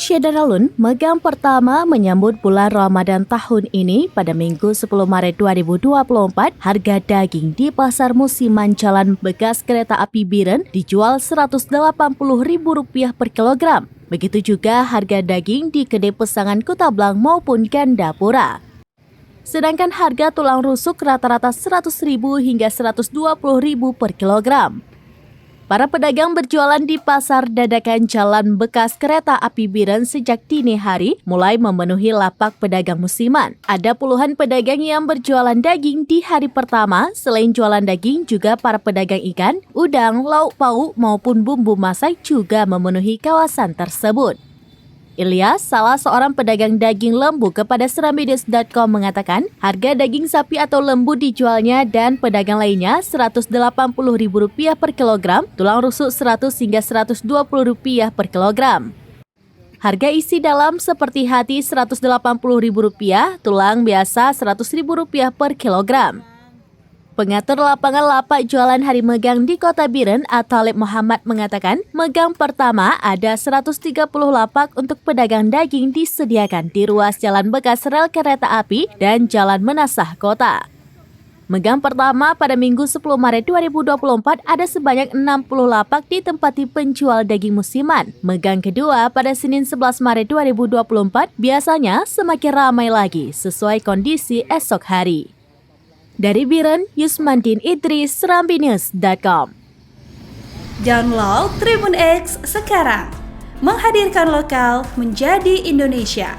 Syedaralun megang pertama menyambut bulan Ramadan tahun ini pada Minggu 10 Maret 2024, harga daging di pasar musiman Jalan Bekas Kereta Api Biren dijual Rp180.000 per kilogram. Begitu juga harga daging di Kedai Pesangan Kota Blang maupun Gandapura. Sedangkan harga tulang rusuk rata-rata Rp100.000 hingga Rp120.000 per kilogram. Para pedagang berjualan di pasar dadakan Jalan Bekas Kereta Api Biren sejak dini hari mulai memenuhi lapak pedagang musiman. Ada puluhan pedagang yang berjualan daging di hari pertama. Selain jualan daging, juga para pedagang ikan, udang, lauk pauk maupun bumbu masak juga memenuhi kawasan tersebut. Ilyas, salah seorang pedagang daging lembu kepada Serambinews.com mengatakan harga daging sapi atau lembu dijualnya dan pedagang lainnya Rp180.000 per kilogram, tulang rusuk Rp100 hingga Rp120 per kilogram. Harga isi dalam seperti hati Rp180.000, tulang biasa Rp100.000 per kilogram. Pengatur lapangan lapak jualan hari megang di Kota Biren, Atalib Muhammad mengatakan, megang pertama ada 130 lapak untuk pedagang daging disediakan di ruas jalan bekas rel kereta api dan jalan menasah kota. Megang pertama pada Minggu 10 Maret 2024 ada sebanyak 60 lapak ditempati penjual daging musiman. Megang kedua pada Senin 11 Maret 2024 biasanya semakin ramai lagi sesuai kondisi esok hari. Dari Biren, Yusmandin Idris, Serambinews.com. Download Tribun X sekarang, menghadirkan lokal menjadi Indonesia.